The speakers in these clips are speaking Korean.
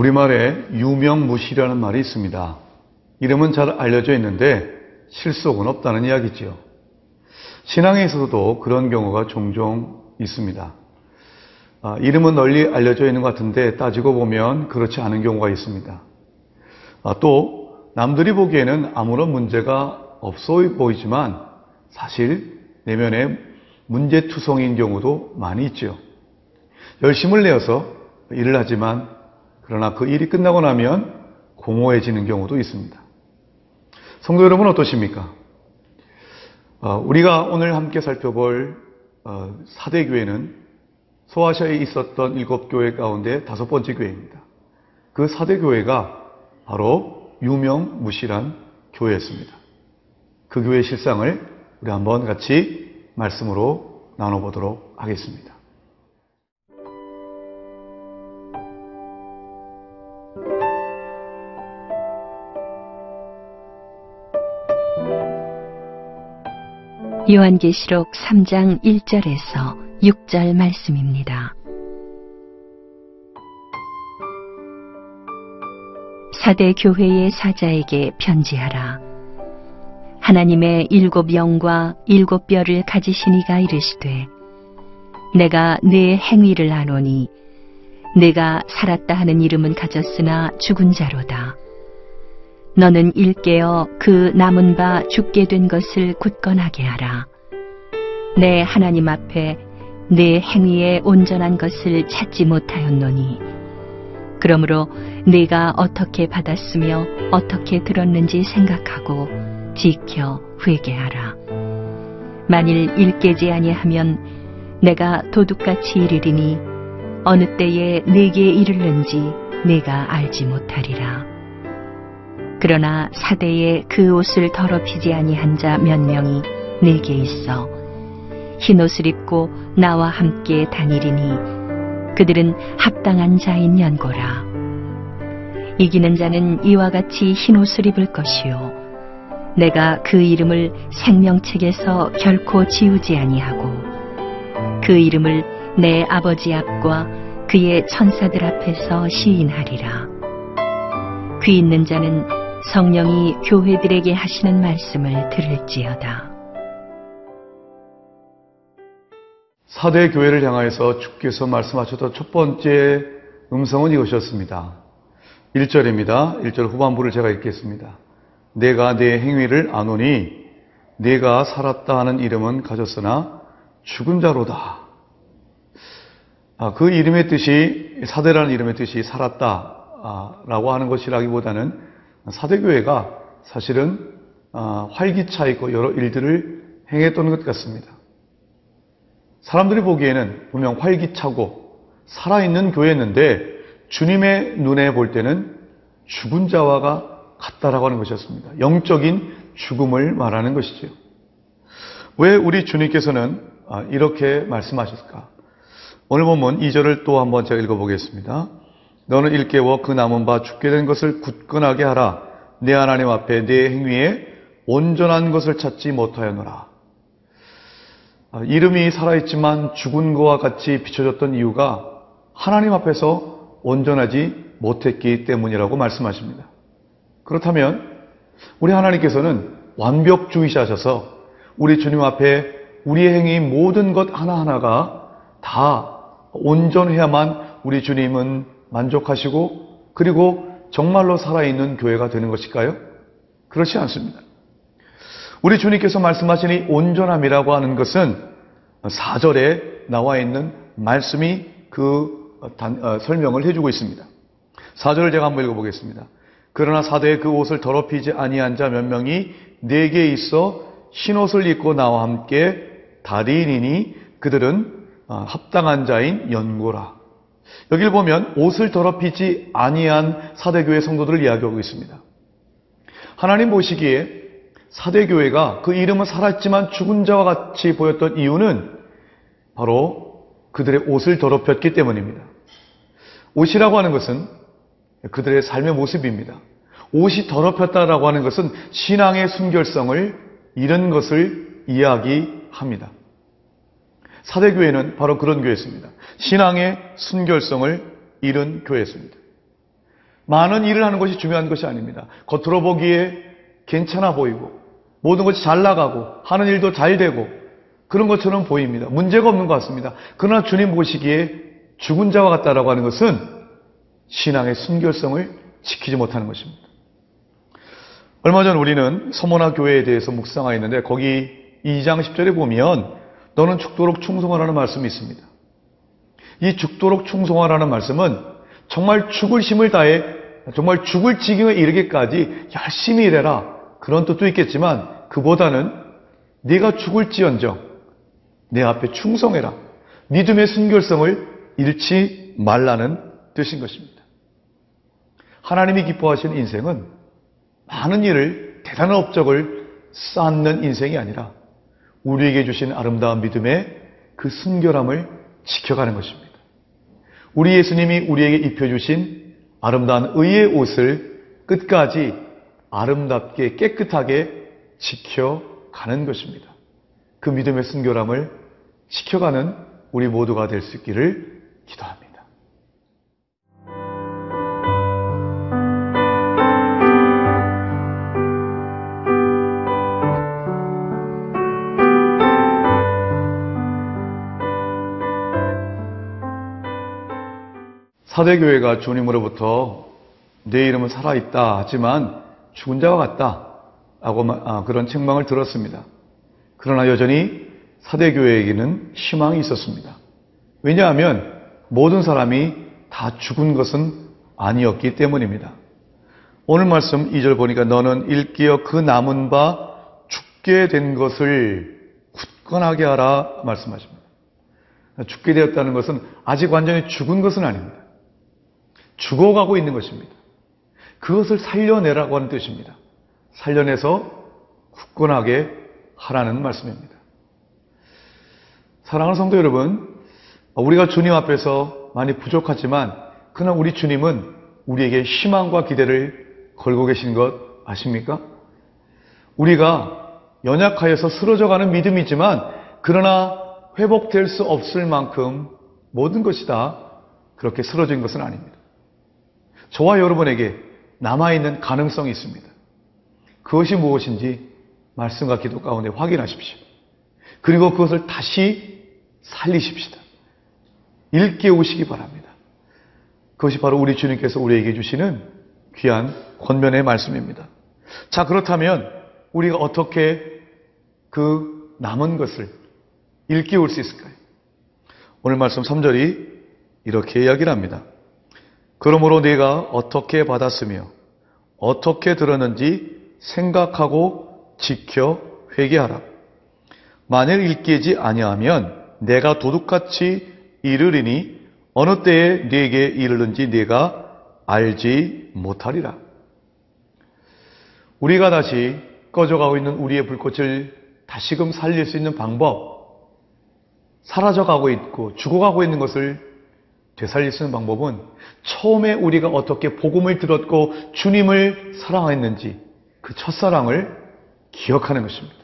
우리말에 유명무실이라는 말이 있습니다. 이름은 잘 알려져 있는데 실속은 없다는 이야기지요. 신앙에 있어서도 그런 경우가 종종 있습니다. 이름은 널리 알려져 있는 것 같은데 따지고 보면 그렇지 않은 경우가 있습니다. 또 남들이 보기에는 아무런 문제가 없어 보이지만 사실 내면에 문제투성인 경우도 많이 있죠. 열심을 내어서 일을 하지만 그러나 그 일이 끝나고 나면 공허해지는 경우도 있습니다. 성도 여러분 어떠십니까? 우리가 오늘 함께 살펴볼 사대교회는 소아시아에 있었던 7교회 가운데 5번째 교회입니다. 그 사대교회가 바로 유명무실한 교회였습니다. 그 교회의 실상을 우리 한번 같이 말씀으로 나눠보도록 하겠습니다. 요한계시록 3장 1절에서 6절 말씀입니다. 사대 교회의 사자에게 편지하라. 하나님의 7영과 7뼈를 가지신 이가 이르시되 내가 네 행위를 아노니 내가 살았다 하는 이름은 가졌으나 죽은 자로다. 너는 일깨어 그 남은 바 죽게 된 것을 굳건하게 하라. 내 하나님 앞에 내 행위에 온전한 것을 찾지 못하였노니 그러므로 네가 어떻게 받았으며 어떻게 들었는지 생각하고 지켜 회개하라. 만일 일깨지 아니하면 내가 도둑같이 이르리니 어느 때에 네게 이르는지 네가 알지 못하리라. 그러나 사대에 그 옷을 더럽히지 아니한 자 몇 명이 네게 있어 흰옷을 입고 나와 함께 다니리니 그들은 합당한 자인 연고라. 이기는 자는 이와 같이 흰옷을 입을 것이요 내가 그 이름을 생명책에서 결코 지우지 아니하고 그 이름을 내 아버지 앞과 그의 천사들 앞에서 시인하리라. 귀 있는 자는 성령이 교회들에게 하시는 말씀을 들을지어다. 사대 교회를 향하여서 주께서 말씀하셨던 첫 번째 음성은 이것이었습니다. 1절입니다. 1절 후반부를 제가 읽겠습니다. 내가 내 행위를 아노니 내가 살았다 하는 이름은 가졌으나 죽은 자로다. 그 이름의 뜻이, 사대라는 이름의 뜻이 살았다라고 하는 것이라기보다는 사대교회가 사실은 활기차 있고 여러 일들을 행했던 것 같습니다. 사람들이 보기에는 분명 활기차고 살아있는 교회였는데 주님의 눈에 볼 때는 죽은 자와 같다라고 하는 것이었습니다. 영적인 죽음을 말하는 것이죠. 왜 우리 주님께서는 이렇게 말씀하셨을까? 오늘 본문 2절을 또 한번 제가 읽어보겠습니다. 너는 일깨워 그 남은 바 죽게 된 것을 굳건하게 하라. 내 하나님 앞에 내 행위에 온전한 것을 찾지 못하였노라. 이름이 살아있지만 죽은 것과 같이 비춰졌던 이유가 하나님 앞에서 온전하지 못했기 때문이라고 말씀하십니다. 그렇다면 우리 하나님께서는 완벽주의자셔서 우리 주님 앞에 우리의 행위 모든 것 하나하나가 다 온전해야만 우리 주님은 만족하시고 그리고 정말로 살아있는 교회가 되는 것일까요? 그렇지 않습니다. 우리 주님께서 말씀하신 이 온전함이라고 하는 것은 4절에 나와 있는 말씀이 설명을 해주고 있습니다. 4절을 제가 한번 읽어보겠습니다. 그러나 사대에 그 옷을 더럽히지 아니한 자 몇 명이 네게 있어 흰옷을 입고 나와 함께 다리니니 그들은 합당한 자인 연고라. 여기를 보면 옷을 더럽히지 아니한 사대교회 성도들을 이야기하고 있습니다. 하나님 보시기에 사대교회가 그 이름은 살았지만 죽은 자와 같이 보였던 이유는 바로 그들의 옷을 더럽혔기 때문입니다. 옷이라고 하는 것은 그들의 삶의 모습입니다. 옷이 더럽혔다라고 하는 것은 신앙의 순결성을 잃은 것을 이야기합니다. 사대교회는 바로 그런 교회였습니다. 신앙의 순결성을 잃은 교회였습니다. 많은 일을 하는 것이 중요한 것이 아닙니다. 겉으로 보기에 괜찮아 보이고 모든 것이 잘 나가고 하는 일도 잘 되고 그런 것처럼 보입니다. 문제가 없는 것 같습니다. 그러나 주님 보시기에 죽은 자와 같다라고 하는 것은 신앙의 순결성을 지키지 못하는 것입니다. 얼마 전 우리는 서모나 교회에 대해서 묵상하였는데 거기 2장 10절에 보면 너는 죽도록 충성하라는 말씀이 있습니다. 이 죽도록 충성하라는 말씀은 정말 죽을 힘을 다해 정말 죽을 지경에 이르기까지 열심히 일해라 그런 뜻도 있겠지만 그보다는 네가 죽을지언정 내 앞에 충성해라. 믿음의 순결성을 잃지 말라는 뜻인 것입니다. 하나님이 기뻐하시는 인생은 많은 일을 대단한 업적을 쌓는 인생이 아니라 우리에게 주신 아름다운 믿음의 그 순결함을 지켜가는 것입니다. 우리 예수님이 우리에게 입혀주신 아름다운 의의 옷을 끝까지 아름답게 깨끗하게 지켜가는 것입니다. 그 믿음의 순결함을 지켜가는 우리 모두가 될 수 있기를 기도합니다. 사대교회가 주님으로부터 내 이름은 살아있다 하지만 죽은 자와 같다 라고 그런 책망을 들었습니다. 그러나 여전히 사대교회에게는 희망이 있었습니다. 왜냐하면 모든 사람이 다 죽은 것은 아니었기 때문입니다. 오늘 말씀 2절 보니까 너는 일깨어 그 남은 바 죽게 된 것을 굳건하게 하라 말씀하십니다. 죽게 되었다는 것은 아직 완전히 죽은 것은 아닙니다. 죽어가고 있는 것입니다. 그것을 살려내라고 하는 뜻입니다. 살려내서 굳건하게 하라는 말씀입니다. 사랑하는 성도 여러분, 우리가 주님 앞에서 많이 부족하지만 그러나 우리 주님은 우리에게 희망과 기대를 걸고 계신 것 아십니까? 우리가 연약하여서 쓰러져가는 믿음이지만 그러나 회복될 수 없을 만큼 모든 것이 다 그렇게 쓰러진 것은 아닙니다. 저와 여러분에게 남아있는 가능성이 있습니다. 그것이 무엇인지 말씀과 기도 가운데 확인하십시오. 그리고 그것을 다시 살리십시다. 일깨우시기 바랍니다. 그것이 바로 우리 주님께서 우리에게 주시는 귀한 권면의 말씀입니다. 자, 그렇다면 우리가 어떻게 그 남은 것을 일깨울 수 있을까요? 오늘 말씀 3절이 이렇게 이야기를 합니다. 그러므로 네가 어떻게 받았으며 어떻게 들었는지 생각하고 지켜 회개하라. 만일 일깨지 아니하면 내가 도둑같이 이르리니 어느 때에 네게 이르는지 네가 알지 못하리라. 우리가 다시 꺼져가고 있는 우리의 불꽃을 다시금 살릴 수 있는 방법, 사라져가고 있고 죽어가고 있는 것을 되살릴 수 있는 방법은 처음에 우리가 어떻게 복음을 들었고 주님을 사랑했는지 그 첫사랑을 기억하는 것입니다.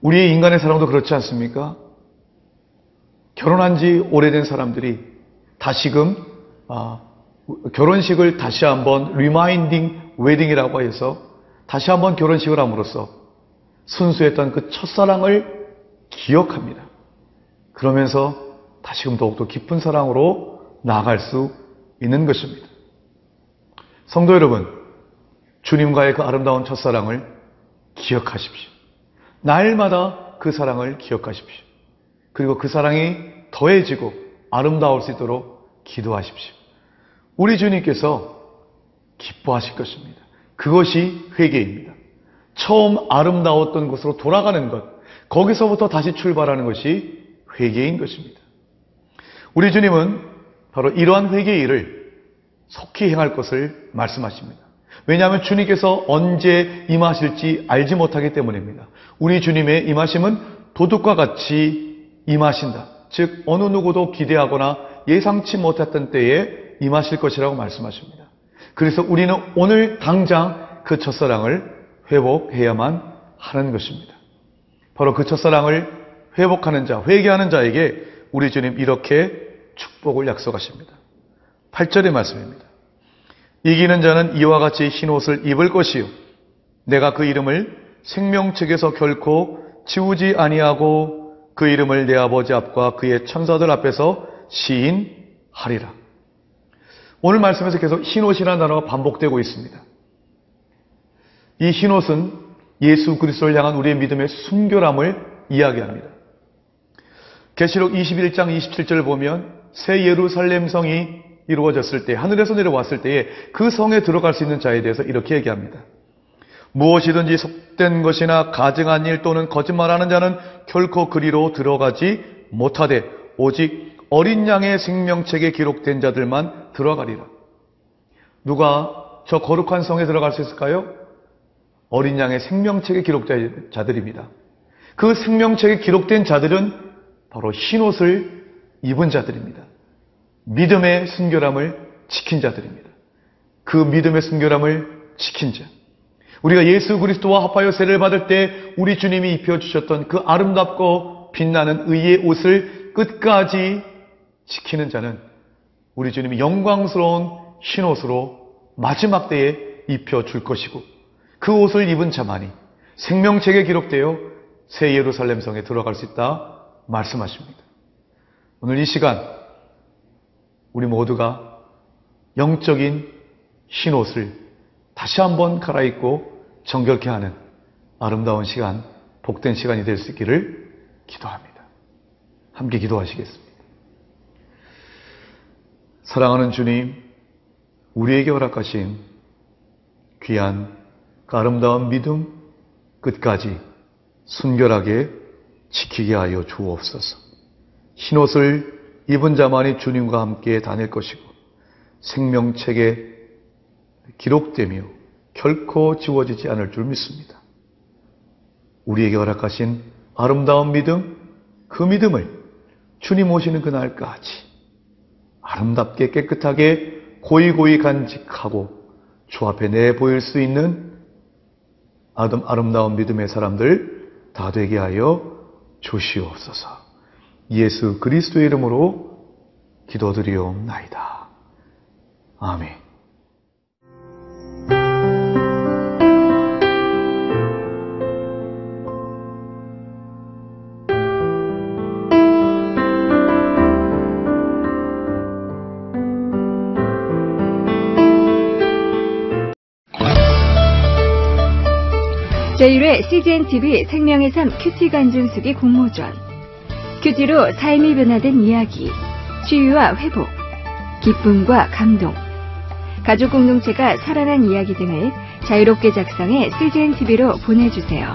우리의 인간의 사랑도 그렇지 않습니까? 결혼한 지 오래된 사람들이 다시금 결혼식을 다시 한번 리마인딩 웨딩이라고 해서 다시 한번 결혼식을 함으로써 순수했던 그 첫사랑을 기억합니다. 그러면서 다시금 더욱더 깊은 사랑으로 나아갈 수 있는 것입니다. 성도 여러분, 주님과의 그 아름다운 첫사랑을 기억하십시오. 날마다 그 사랑을 기억하십시오. 그리고 그 사랑이 더해지고 아름다울 수 있도록 기도하십시오. 우리 주님께서 기뻐하실 것입니다. 그것이 회개입니다. 처음 아름다웠던 곳으로 돌아가는 것, 거기서부터 다시 출발하는 것이 회개인 것입니다. 우리 주님은 바로 이러한 회개의 일을 속히 행할 것을 말씀하십니다. 왜냐하면 주님께서 언제 임하실지 알지 못하기 때문입니다. 우리 주님의 임하심은 도둑과 같이 임하신다. 즉 어느 누구도 기대하거나 예상치 못했던 때에 임하실 것이라고 말씀하십니다. 그래서 우리는 오늘 당장 그 첫사랑을 회복해야만 하는 것입니다. 바로 그 첫사랑을 회복하는 자, 회개하는 자에게 우리 주님 이렇게 축복을 약속하십니다. 8절의 말씀입니다. 이기는 자는 이와 같이 흰 옷을 입을 것이요 내가 그 이름을 생명책에서 결코 지우지 아니하고 그 이름을 내 아버지 앞과 그의 천사들 앞에서 시인하리라. 오늘 말씀에서 계속 흰옷이라는 단어가 반복되고 있습니다. 이 흰옷은 예수 그리스도를 향한 우리의 믿음의 순결함을 이야기합니다. 계시록 21장 27절을 보면 새 예루살렘 성이 이루어졌을 때, 하늘에서 내려왔을 때에 그 성에 들어갈 수 있는 자에 대해서 이렇게 얘기합니다. 무엇이든지 속된 것이나 가증한 일 또는 거짓말하는 자는 결코 그리로 들어가지 못하되 오직 어린 양의 생명책에 기록된 자들만 들어가리라. 누가 저 거룩한 성에 들어갈 수 있을까요? 어린 양의 생명책에 기록된 자들입니다. 그 생명책에 기록된 자들은 바로 흰옷을 입은 자들입니다. 믿음의 순결함을 지킨 자들입니다. 그 믿음의 순결함을 지킨 자. 우리가 예수 그리스도와 합하여 세례를 받을 때 우리 주님이 입혀주셨던 그 아름답고 빛나는 의의 옷을 끝까지 지키는 자는 우리 주님이 영광스러운 흰옷으로 마지막 때에 입혀줄 것이고 그 옷을 입은 자만이 생명책에 기록되어 새 예루살렘 성에 들어갈 수 있다 말씀하십니다. 오늘 이 시간 우리 모두가 영적인 흰옷을 다시 한번 갈아입고 정결케 하는 아름다운 시간, 복된 시간이 될 수 있기를 기도합니다. 함께 기도하시겠습니다. 사랑하는 주님, 우리에게 허락하신 귀한 그 아름다운 믿음 끝까지 순결하게 지키게 하여 주옵소서. 흰옷을 입은 자만이 주님과 함께 다닐 것이고 생명책에 기록되며 결코 지워지지 않을 줄 믿습니다. 우리에게 허락하신 아름다운 믿음, 그 믿음을 주님 오시는 그날까지 아름답게 깨끗하게 고이고이 간직하고 주 앞에 내보일 수 있는 아름다운 믿음의 사람들 다 되게 하여 주시옵소서. 예수 그리스도의 이름으로 기도드리옵나이다. 아멘. 제1회 CGNTV 생명의 삶 큐티 간증수기 공모전. 큐티로 삶이 변화된 이야기, 치유와 회복, 기쁨과 감동, 가족 공동체가 살아난 이야기 등을 자유롭게 작성해 CGNTV로 보내주세요.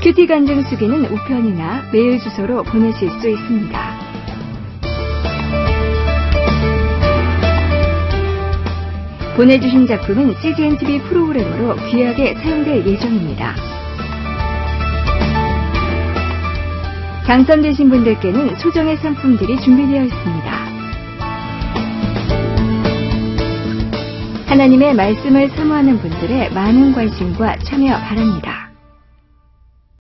큐티 간증 수기는 우편이나 메일 주소로 보내실 수 있습니다. 보내주신 작품은 CGNTV 프로그램으로 귀하게 사용될 예정입니다. 당첨되신 분들께는 소정의 상품들이 준비되어 있습니다. 하나님의 말씀을 사모하는 분들의 많은 관심과 참여 바랍니다.